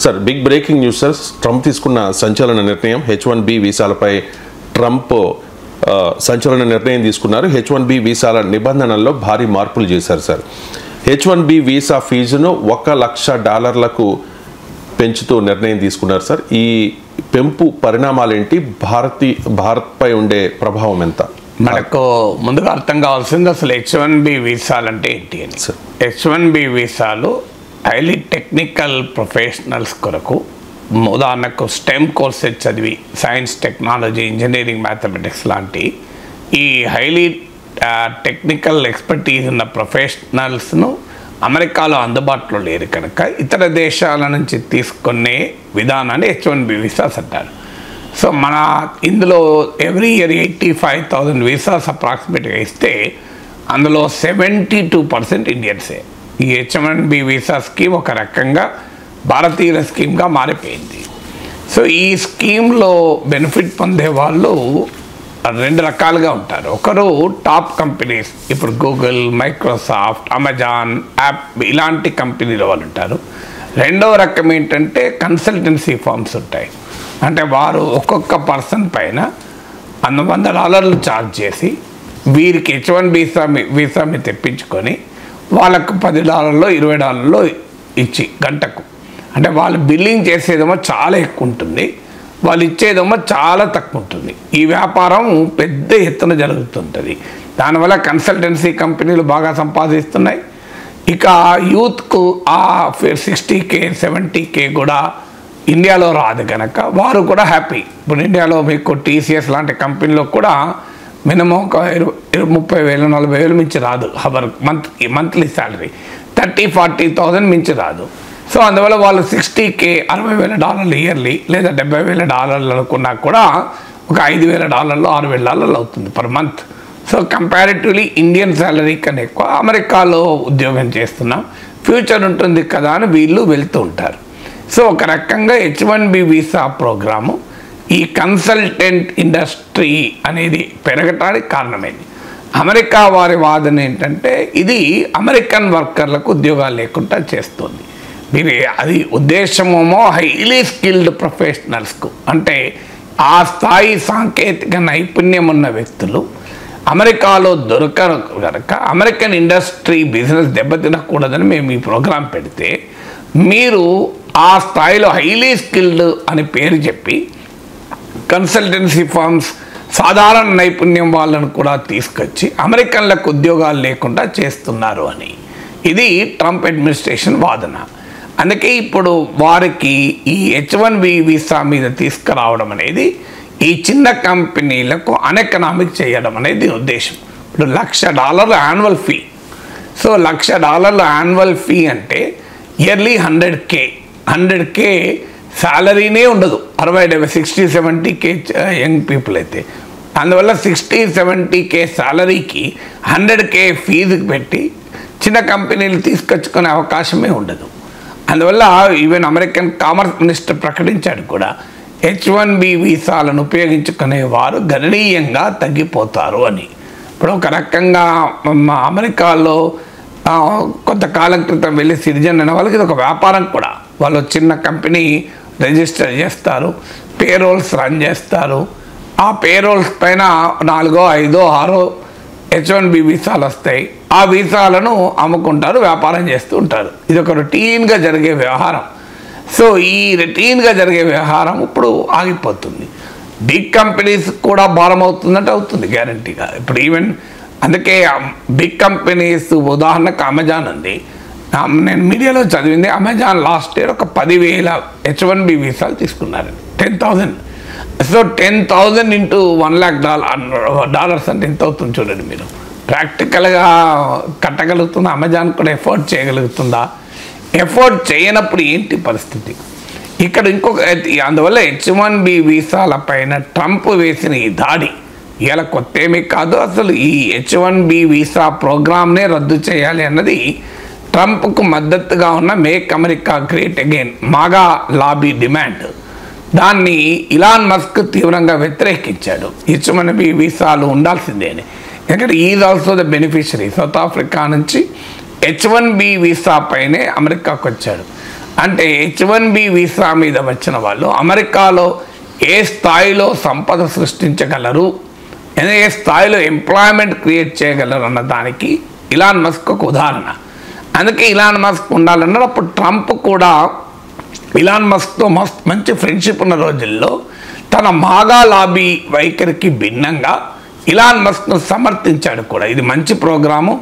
Sir big breaking news sir, Trump తీసుకున్న సంచలన నిర్ణయం H1B వీసాలపై ట్రంప్ సంచలన నిర్ణయం తీసుకున్నారు. H1B వీసాల నిబంధనల్లో భారీ మార్పులు చేశారు సార్. H1B వీసా ఫీజును $1,00,000 పెంచుతూ నిర్ణయం తీసుకున్నారు సార్. ఈ పెంపు పరిణామాలేంటి, భారత్పై ఉండే ప్రభావం ఎంత? మనకు ముందుగా అర్థం కావాల్సింది అసలు H1B వీసాలు అంటే ఏంటి అని. H1B వీసాలు హైలీ టెక్నికల్ ప్రొఫెషనల్స్ కొరకు, ఉదాహరణకు స్టెమ్ కోర్సెస్ చదివి సైన్స్, టెక్నాలజీ, ఇంజనీరింగ్, మ్యాథమెటిక్స్ లాంటి ఈ హైలీ టెక్నికల్ ఎక్స్పర్టీస్ ఉన్న ప్రొఫెషనల్స్ను అమెరికాలో అందుబాటులో లేరు కనుక ఇతర దేశాల నుంచి తీసుకునే విధానాన్ని H1B వీసాస్ అంటారు. సో మన ఇందులో ఎవ్రీ ఇయర్ 85,000 వీసాస్ అప్రాక్సిమేట్గా ఇస్తే అందులో 72% ఇండియన్సే. ఈ H1B వీసా స్కీమ్ ఒక రకంగా భారతీయుల స్కీమ్గా మారిపోయింది. సో ఈ స్కీమ్లో బెనిఫిట్ పొందే వాళ్ళు రెండు రకాలుగా ఉంటారు. ఒకరు టాప్ కంపెనీస్, ఇప్పుడు గూగుల్, మైక్రోసాఫ్ట్, అమెజాన్, యాప్ ఇలాంటి కంపెనీల వాళ్ళు ఉంటారు. రెండవ రకం ఏంటంటే కన్సల్టెన్సీ ఫర్మ్స్ ఉంటాయి. అంటే వారు ఒక్కొక్క పర్సన్ పైన $100 ఛార్జ్ చేసి వీరికి H1B వీసా మీద తెప్పించుకొని వాళ్ళకు $10 $20 ఇచ్చి గంటకు, అంటే వాళ్ళు బిల్లింగ్ చేసేదేమో చాలా ఎక్కువ ఉంటుంది, వాళ్ళు ఇచ్చేదేమో చాలా తక్కువ ఉంటుంది. ఈ వ్యాపారం పెద్ద ఎత్తున జరుగుతుంటుంది. దానివల్ల కన్సల్టెన్సీ కంపెనీలు బాగా సంపాదిస్తున్నాయి. ఇక యూత్కు ఆ 60K 70K కూడా ఇండియాలో రాదు కనుక వారు కూడా హ్యాపీ. ఇప్పుడు ఇండియాలో మీకు TCS లాంటి కంపెనీలో కూడా మినిమం ఒక 30,000 40,000 మించి రాదు. మంత్లీ శాలరీ 30,000-40,000 మించి రాదు. సో అందువల్ల వాళ్ళు 60K $60,000 ఇయర్లీ లేదా $70,000 అనుకున్నా కూడా ఒక $5,000 $6,000 అవుతుంది per month. So comparatively Indian salary కన్నా ఎక్కువ అమెరికాలో ఉద్యోగం చేస్తున్నాం, ఫ్యూచర్ ఉంటుంది కదా అని వీళ్ళు వెళ్తూ ఉంటారు. సో ఒక రకంగా H1B వీసా ప్రోగ్రాము ఈ కన్సల్టెంట్ ఇండస్ట్రీ అనేది పెరగటానికి కారణమైంది. అమెరికా వారి వాదన ఏంటంటే ఇది అమెరికన్ వర్కర్లకు ఉద్యోగాలు లేకుండా చేస్తుంది. మీరు అది ఉద్దేశమేమో హైలీ స్కిల్డ్ ప్రొఫెషనల్స్కు, అంటే ఆ స్థాయి సాంకేతిక నైపుణ్యం ఉన్న వ్యక్తులు అమెరికాలో దొరకరు కనుక అమెరికన్ ఇండస్ట్రీ బిజినెస్ దెబ్బతినకూడదని మేము ఈ ప్రోగ్రాం పెడితే మీరు ఆ స్థాయిలో హైలీ స్కిల్డ్ అని పేరు చెప్పి కన్సల్టెన్సీ ఫర్మ్స్ సాధారణ నైపుణ్యం వాళ్ళను కూడా తీసుకొచ్చి అమెరికన్లకు ఉద్యోగాలు లేకుండా చేస్తున్నారు అని ఇది ట్రంప్ అడ్మినిస్ట్రేషన్ వాదన. అందుకే ఇప్పుడు వారికి ఈ H1B వీసా మీద తీసుకురావడం అనేది ఈ చిన్న కంపెనీలకు అన్ఎకనామిక్ చేయడం అనేది ఉద్దేశం. ఇప్పుడు $1,00,000 annual fee. So $1,00,000 annual fee అంటే ఇయర్లీ 100K శాలరీనే ఉండదు. 60-70K యంగ్ పీపుల్ అయితే, అందువల్ల 60-70K శాలరీకి 100K ఫీజుకి పెట్టి చిన్న కంపెనీలు తీసుకొచ్చుకునే అవకాశమే ఉండదు. అందువల్ల ఈవెన్ అమెరికన్ కామర్స్ మినిస్టర్ ప్రకటించాడు కూడా H1B వీసాలను ఉపయోగించుకునేవారు గణనీయంగా తగ్గిపోతారు అని. ఇప్పుడు ఒక రకంగా అమెరికాలో కొంతకాలం క్రితం వెళ్ళి సిటిజన్ అనే వాళ్ళకి ఇది ఒక వ్యాపారం కూడా. వాళ్ళు చిన్న కంపెనీ రిజిస్టర్ చేస్తారు, పేరోల్స్ రన్ చేస్తారు, ఆ పేరోల్స్ పైన 4, 5, 6 H1B వీసాలు వస్తాయి. ఆ వీసాలను అమ్ముకుంటారు, వ్యాపారం చేస్తూ ఉంటారు. ఇది ఒక రొటీన్గా జరిగే వ్యవహారం. సో ఈ రొటీన్గా జరిగే వ్యవహారం ఇప్పుడు ఆగిపోతుంది. బిగ్ కంపెనీస్ కూడా భారం అవుతుందంటే అవుతుంది గ్యారంటీగా. ఇప్పుడు ఈవెన్ అందుకే బిగ్ కంపెనీస్ ఉదాహరణకు అమెజాన్ ఉంది. నేను మీడియాలో చదివింది అమెజాన్ లాస్ట్ ఇయర్ ఒక 10,000 H1B వీసాలు తీసుకున్నారు. 10,000. సో 10,000 ఇంటూ $1,00,000 అంటే ఎంత అవుతుంది చూడండి మీరు. ప్రాక్టికల్గా కట్టగలుగుతుందా? అమెజాన్ కూడా ఎఫోర్డ్ చేయగలుగుతుందా? ఎఫోర్డ్ చేయనప్పుడు ఏంటి పరిస్థితి? ఇక్కడ ఇంకొక అందువల్ల H1B వీసాల పైన ట్రంప్ వేసిన ఈ దాడి ఇలా కొత్త ఏమీ కాదు. అసలు ఈ H1B వీసా ప్రోగ్రామ్నే రద్దు చేయాలి అన్నది ట్రంప్కు మద్దతుగా ఉన్న make America great again MAGA lobby demand. దాన్ని ఇలాన్ మస్క్ తీవ్రంగా వ్యతిరేకించాడు. H1B వీసాలు ఉండాల్సిందే అని. ఎందుకంటే is also the beneficiary. South Africa నుంచి H1B వీసా పైనే అమెరికాకు వచ్చాడు. అంటే H1B వీసా మీద వచ్చిన వాళ్ళు అమెరికాలో ఏ స్థాయిలో సంపద సృష్టించగలరు, ఏ స్థాయిలో ఎంప్లాయ్మెంట్ క్రియేట్ చేయగలరు అన్న దానికి ఇలాన్ మస్క్ ఒక ఉదాహరణ. అందుకే ఇలాన్ మస్క్ ఉండాలన్నారు. అప్పుడు ట్రంప్ కూడా ఇలాన్ మస్క్తో మంచి ఫ్రెండ్షిప్ ఉన్న రోజుల్లో తన మాగా లాబీ వైఖరికి భిన్నంగా ఇలాన్ మస్క్ను సమర్థించాడు కూడా. ఇది మంచి ప్రోగ్రాము,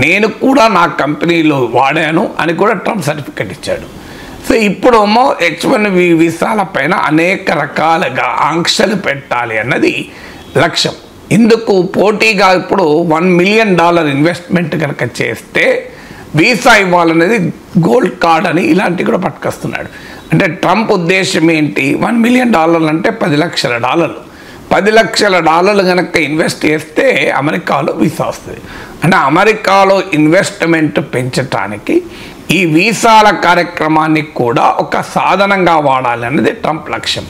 నేను కూడా నా కంపెనీలో వాడాను అని కూడా ట్రంప్ సర్టిఫికెట్ ఇచ్చాడు. సో ఇప్పుడేమో H1B వీసాల పైన అనేక రకాలుగా ఆంక్షలు పెట్టాలి అన్నది లక్ష్యం. ఇందుకు పోటీగా ఇప్పుడు $1 మిలియన్ ఇన్వెస్ట్మెంట్ కనుక చేస్తే వీసా ఇవ్వాలనేది గోల్డ్ కార్డ్ అని ఇలాంటివి కూడా పట్టుకొస్తున్నాడు. అంటే ట్రంప్ ఉద్దేశం ఏంటి? $1 మిలియన్ అంటే $10 లక్షల. $10 లక్షల కనుక ఇన్వెస్ట్ చేస్తే అమెరికాలో వీసా వస్తుంది. అంటే అమెరికాలో ఇన్వెస్ట్మెంట్ పెంచడానికి ఈ వీసాల కార్యక్రమాన్ని కూడా ఒక సాధనంగా వాడాలి అన్నది ట్రంప్ లక్ష్యం.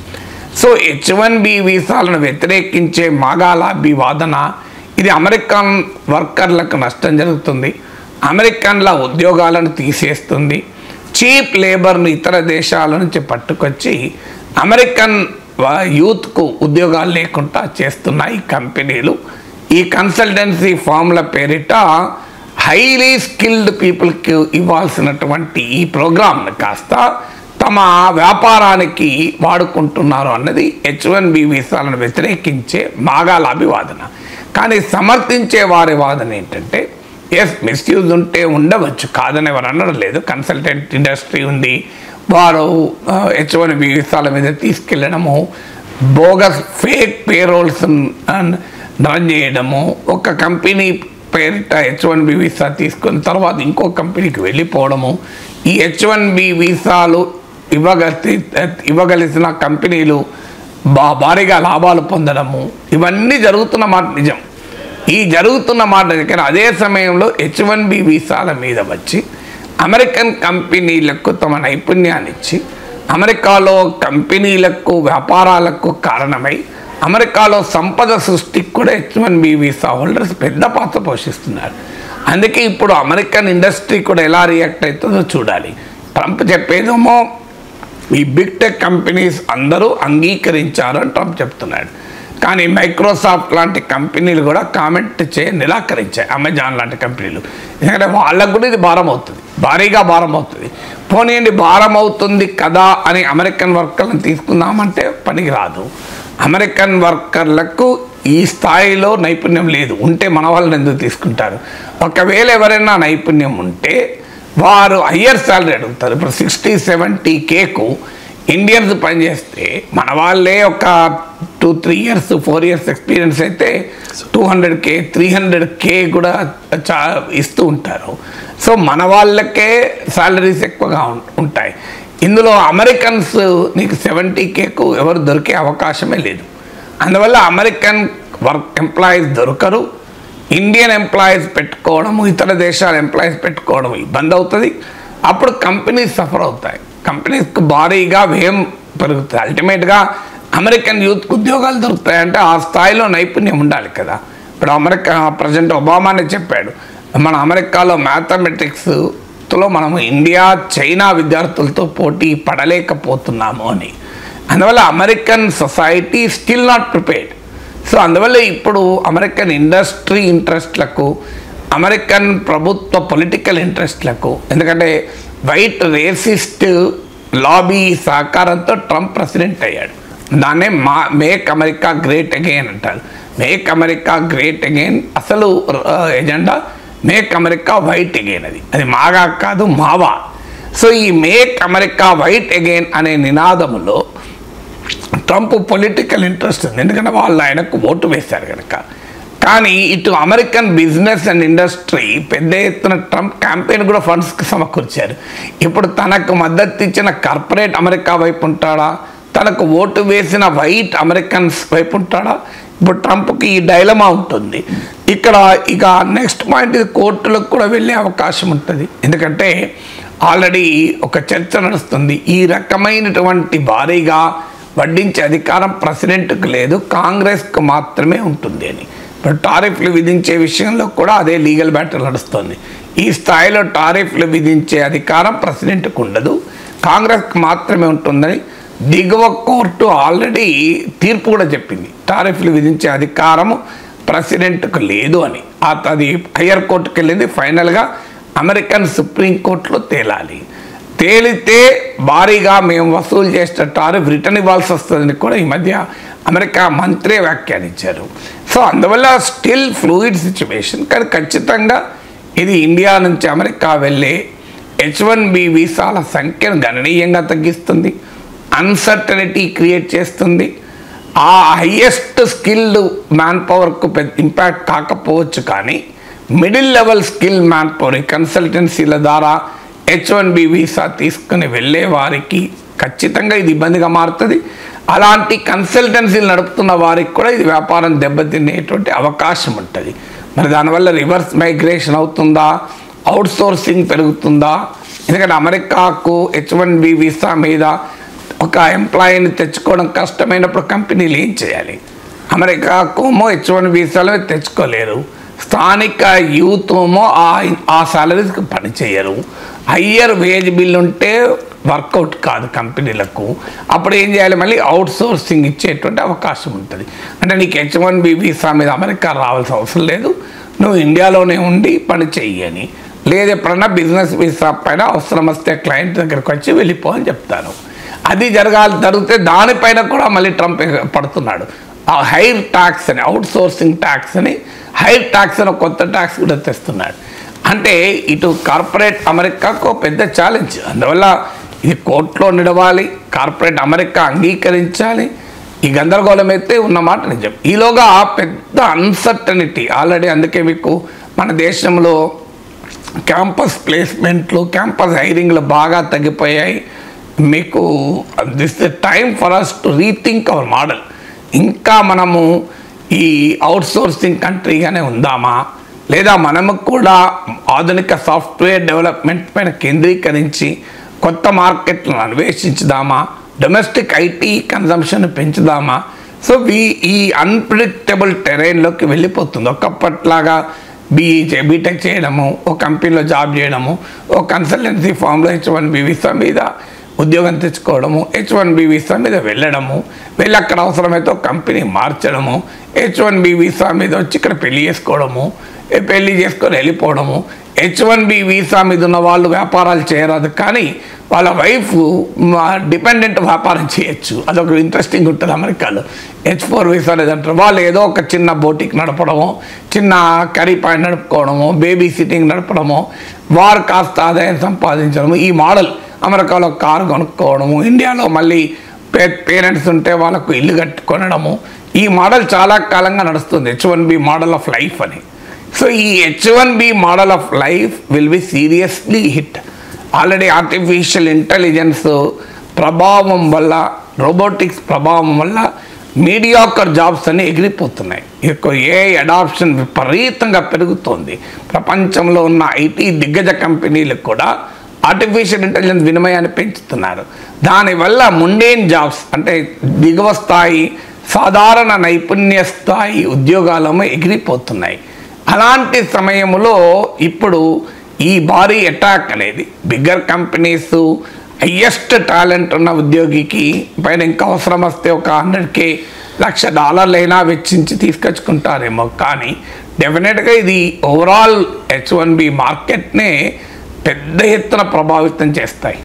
సో H1B వీసాలను వ్యతిరేకించే మాగా లాబీ వాదన ఇది అమెరికన్ వర్కర్లకు నష్టం జరుగుతుంది, అమెరికన్ల ఉద్యోగాలను తీసేస్తుంది, చీప్ లేబర్ను ఇతర దేశాల నుంచి పట్టుకొచ్చి అమెరికన్ యూత్కు ఉద్యోగాలు లేకుండా చేస్తున్నాయి కంపెనీలు. ఈ కన్సల్టెన్సీ ఫామ్ల పేరిట హైలీ స్కిల్డ్ పీపుల్కి ఇవ్వాల్సినటువంటి ఈ ప్రోగ్రామ్ను కాస్త తమ వ్యాపారానికి వాడుకుంటున్నారు అన్నది H1B వీసాలను వ్యతిరేకించే మాగా లాబీ వాదన. కానీ సమర్థించే వారి వాదన ఏంటంటే మిస్యూజ్ ఉంటే ఉండవచ్చు, కాదని ఎవరు అనడం లేదు. కన్సల్టెంట్ ఇండస్ట్రీ ఉంది, వారు H1B వీసాల మీద తీసుకెళ్ళడము, బోగస్ ఫేక్ పేరోల్స్ రన్ చేయడము, ఒక కంపెనీ పేరిట H1B వీసా తీసుకున్న తర్వాత ఇంకో కంపెనీకి వెళ్ళిపోవడము, ఈ H1B వీసాలు ఇవ్వగలిసిన కంపెనీలు భారీగా లాభాలు పొందడము, ఇవన్నీ జరుగుతున్న మాట నిజం. ఈ జరుగుతున్న మాట కానీ అదే సమయంలో H1B వీసాల మీద వచ్చి అమెరికన్ కంపెనీలకు తమ నైపుణ్యాన్ని ఇచ్చి అమెరికాలో కంపెనీలకు వ్యాపారాలకు కారణమై అమెరికాలో సంపద సృష్టికి కూడా H1B వీసా హోల్డర్స్ పెద్ద పాత్ర పోషిస్తున్నారు. అందుకే ఇప్పుడు అమెరికన్ ఇండస్ట్రీ కూడా ఎలా రియాక్ట్ అవుతుందో చూడాలి. ట్రంప్ చెప్పేదేమో ఈ బిగ్ టెక్ కంపెనీస్ అందరూ అంగీకరించారు అని ట్రంప్ చెప్తున్నాడు. కానీ మైక్రోసాఫ్ట్ లాంటి కంపెనీలు కూడా కామెంట్ నిరాకరించాయి, అమెజాన్ లాంటి కంపెనీలు. ఎందుకంటే వాళ్ళకు కూడా ఇది భారం అవుతుంది, భారీగా భారం అవుతుంది. పోనీయండి భారం అవుతుంది కదా అని అమెరికన్ వర్కర్లను తీసుకుందామంటే పనికి రాదు. అమెరికన్ వర్కర్లకు ఈ స్థాయిలో నైపుణ్యం లేదు, ఉంటే మన వాళ్ళని ఎందుకు తీసుకుంటారు? ఒకవేళ ఎవరైనా నైపుణ్యం ఉంటే వారు హయ్యర్ శాలరీ అడుగుతారు. ఇప్పుడు 60-70Kకు ఇండియన్స్ పనిచేస్తే మన వాళ్ళే ఒక 2-3 years 4 years ఎక్స్పీరియన్స్ అయితే 200K 300K కూడా ఇస్తూ ఉంటారు. సో మన వాళ్ళకే శాలరీస్ ఎక్కువగా ఉంటాయి. ఇందులో అమెరికన్స్ నీకు 70Kకు ఎవరు దొరికే అవకాశమే లేదు. అందువల్ల అమెరికన్ ఎంప్లాయీస్ దొరకరు, ఇండియన్ ఎంప్లాయీస్ పెట్టుకోవడము, ఇతర దేశాల ఎంప్లాయీస్ పెట్టుకోవడం ఇబ్బంది అవుతుంది. అప్పుడు కంపెనీస్ సఫర్ అవుతాయి, కంపెనీస్కి భారీగా వ్యయం పెరుగుతుంది. అల్టిమేట్గా అమెరికన్ యూత్కి ఉద్యోగాలు దొరుకుతాయంటే ఆ స్థాయిలో నైపుణ్యం ఉండాలి కదా. ఇప్పుడు అమెరికా ప్రెసిడెంట్ ఒబామానే చెప్పాడు, మన అమెరికాలో మ్యాథమెటిక్స్లో మనము ఇండియా చైనా విద్యార్థులతో పోటీ పడలేకపోతున్నాము అని. అందువల్ల American society still not prepared. So అందువల్ల ఇప్పుడు అమెరికన్ ఇండస్ట్రీ ఇంట్రెస్ట్లకు, అమెరికన్ ప్రభుత్వ పొలిటికల్ ఇంట్రెస్ట్లకు, ఎందుకంటే వైట్ రేసిస్ట్ లాబీ సహకారంతో ట్రంప్ ప్రెసిడెంట్ అయ్యాడు. దాన్నే మేక్ అమెరికా గ్రేట్ అగైన్ అంటారు. మేక్ అమెరికా గ్రేట్ అగైన్ అసలు agenda make America white again, అది మాగా కాదు మావా. సో ఈ మేక్ అమెరికా వైట్ అగైన్ అనే నినాదములో ట్రంప్ పొలిటికల్ ఇంట్రెస్ట్ ఉంది, ఎందుకంటే వాళ్ళు ఆయనకు ఓటు వేశారు కనుక. కానీ ఇటు అమెరికన్ బిజినెస్ అండ్ ఇండస్ట్రీ పెద్ద ఎత్తున ట్రంప్ క్యాంపెయిన్ కూడా ఫండ్స్కి సమకూర్చారు. ఇప్పుడు తనకు మద్దతు ఇచ్చిన కార్పొరేట్ అమెరికా వైపు ఉంటాడా, తనకు ఓటు వేసిన వైట్ అమెరికన్స్ వైపు ఉంటాడా? ఇప్పుడు ట్రంప్కి ఈ డైలమా ఉంటుంది. ఇక్కడ ఇక నెక్స్ట్ పాయింట్, ఇది కోర్టులకు కూడా వెళ్ళే అవకాశం ఉంటుంది. ఎందుకంటే ఆల్రెడీ ఒక చర్చ నడుస్తుంది, ఈ రకమైనటువంటి భారీగా వడ్డించే అధికారం ప్రెసిడెంట్కి లేదు, కాంగ్రెస్కు మాత్రమే ఉంటుంది అని. ఇప్పుడు టారిఫ్లు విధించే విషయంలో కూడా అదే లీగల్ బ్యాటిల్ నడుస్తుంది. ఈ స్థాయిలో టారిఫ్లు విధించే అధికారం ప్రెసిడెంట్కు ఉండదు, కాంగ్రెస్కి మాత్రమే ఉంటుందని దిగువ కోర్టు ఆల్రెడీ తీర్పు కూడా చెప్పింది. టారిఫ్లు విధించే అధికారము ప్రెసిడెంట్కు లేదు అని. అది హయ్యర్ కోర్టుకు వెళ్ళింది. ఫైనల్గా అమెరికన్ సుప్రీంకోర్టులో తేలాలి. తేలితే భారీగా మేము వసూలు చేసిన టారిఫ్ రిటర్న్ ఇవ్వాల్సి వస్తుందని కూడా ఈ మధ్య అమెరికా మంత్రి వ్యాఖ్యానించారు. సో అందువల్ల స్టిల్ ఫ్లూయిడ్ సిచ్యువేషన్. కానీ ఖచ్చితంగా ఇది ఇండియా నుంచి అమెరికా వెళ్ళే H1B వీసాల సంఖ్యను గణనీయంగా తగ్గిస్తుంది, అన్సర్టనిటీ క్రియేట్ చేస్తుంది. ఆ హయ్యెస్ట్ స్కిల్డ్ మ్యాన్ పవర్కు పెద్ద ఇంపాక్ట్ కాకపోవచ్చు, కానీ middle level skill man power కన్సల్టెన్సీల ద్వారా H1B వీసా తీసుకుని వెళ్ళే వారికి ఖచ్చితంగా ఇది ఇబ్బందిగా మారుతుంది. అలాంటి కన్సల్టెన్సీలు నడుపుతున్న వారికి కూడా ఇది వ్యాపారం దెబ్బతినేటువంటి అవకాశం ఉంటుంది. మరి దానివల్ల రివర్స్ మైగ్రేషన్ అవుతుందా, అవుట్ సోర్సింగ్ పెరుగుతుందా? ఎందుకంటే అమెరికాకు H1B వీసా మీద ఒక ఎంప్లాయీని తెచ్చుకోవడం కష్టమైనప్పుడు కంపెనీలు ఏం చేయాలి? అమెరికాకు H1 వీసాలు తెచ్చుకోలేరు, స్థానిక యూత్మో ఆ సాలరీస్కి పని చేయరు, హయ్యర్ వేజ్ బిల్ ఉంటే వర్కౌట్ కాదు కంపెనీలకు. అప్పుడు ఏం చేయాలి? మళ్ళీ అవుట్ సోర్సింగ్ ఇచ్చేటువంటి అవకాశం ఉంటుంది. అంటే నీకు H1B వీసా మీద అమెరికా రావాల్సిన అవసరం లేదు, నువ్వు ఇండియాలోనే ఉండి పని చెయ్యని, లేదు ఎప్పుడన్నా బిజినెస్ వీసా పైన అవసరం వస్తే క్లయింట్ దగ్గరకు వచ్చి వెళ్ళిపో అని చెప్తాను. అది జరిగితే దానిపైన కూడా మళ్ళీ ట్రంప్ పడుతున్నాడు. ఆ హైర్ ట్యాక్స్ అని, అవుట్ సోర్సింగ్ ట్యాక్స్ అని, హైర్ ట్యాక్స్ అని కొత్త ట్యాక్స్ కూడా తెస్తున్నాడు. అంటే ఇటు కార్పొరేట్ అమెరికాకు పెద్ద ఛాలెంజ్. అందువల్ల ఇది కోర్టులో నిలవాలి, కార్పొరేట్ అమెరికా అంగీకరించాలి. ఈ గందరగోళం అయితే ఉన్నమాట నిజం. ఈలోగా పెద్ద అన్సర్టనిటీ ఆల్రెడీ. అందుకే మీకు మన దేశంలో క్యాంపస్ ప్లేస్మెంట్లు, క్యాంపస్ హైరింగ్లు బాగా తగ్గిపోయాయి. మీకు this the time for us to rethink our model. ఇంకా మనము ఈ అవుట్ సోర్సింగ్ కంట్రీగానే ఉందామా, లేదా మనము కూడా ఆధునిక సాఫ్ట్వేర్ డెవలప్మెంట్ పైన కేంద్రీకరించి కొత్త మార్కెట్లను అన్వేషించుదామా, డొమెస్టిక్ ఐటీ కన్జంప్షన్ పెంచుదామా? సో ఈ అన్ప్రిడిక్టబుల్ టెరైన్లోకి వెళ్ళిపోతుంది. ఒకప్పట్లాగా బీటెక్ చేయడము, ఒక కంపెనీలో జాబ్ చేయడము, ఒక కన్సల్టెన్సీ ఫామ్లో H1B వీసా మీద ఉద్యోగం తెచ్చుకోవడము, H1B వీసా మీద వెళ్ళడము, వెళ్ళి అక్కడ అవసరమైతే ఒక కంపెనీ మార్చడము, H1B వీసా మీద వచ్చి ఇక్కడ పెళ్లి చేసుకోవడము, పెళ్లి చేసుకొని వెళ్ళిపోవడము. H1B వీసా మీద ఉన్న వాళ్ళు వ్యాపారాలు చేయరాదు, కానీ వాళ్ళ వైఫ్ డిపెండెంట్ వ్యాపారం చేయొచ్చు. అదొక ఇంట్రెస్టింగ్ ఉంటుంది అమెరికాలో. H4 వీసా లేదంటారు. వాళ్ళు ఏదో ఒక చిన్న బోటిక్ నడపడము, చిన్న కర్రీ పాయింట్ నడుపుకోవడము, బేబీ సిట్టింగ్ నడపడము, వారు కాస్త ఆదాయం సంపాదించడము. ఈ మోడల్ అమెరికాలో కారు కొనుక్కోవడము, ఇండియాలో మళ్ళీ పేరెంట్స్ ఉంటే వాళ్ళకు ఇల్లు కట్టుకొనడము. ఈ మోడల్ చాలా కాలంగా నడుస్తుంది, H1B మోడల్ ఆఫ్ లైఫ్ అని. సో ఈ H1B model of life will be seriously hit. Already artificial intelligence ప్రభావం వల్ల, రోబోటిక్స్ ప్రభావం వల్ల మీడియాకర్ జాబ్స్ అన్ని ఎగిరిపోతున్నాయి. AI అడాప్షన్ విపరీతంగా పెరుగుతోంది. ప్రపంచంలో ఉన్న ఐటీ దిగ్గజ కంపెనీలకు కూడా ఆర్టిఫిషియల్ ఇంటెలిజెన్స్ వినిమయాన్ని పెంచుతున్నారు. దానివల్ల ముండేన్ జాబ్స్ అంటే దిగువ స్థాయి సాధారణ నైపుణ్య స్థాయి ఉద్యోగాలము ఎగిరిపోతున్నాయి. అలాంటి సమయంలో ఇప్పుడు ఈ భారీ అటాక్ అనేది బిగ్గర్ కంపెనీస్ హయ్యెస్ట్ టాలెంట్ ఉన్న ఉద్యోగికి పైన ఇంకా అవసరం వస్తే ఒక $100K $1,00,000 వెచ్చించి తీసుకొచ్చుకుంటారేమో, కానీ డెఫినెట్గా ఇది ఓవరాల్ H1B మార్కెట్నే పెద్ద ఎత్తున ప్రభావితం చేస్తాయి.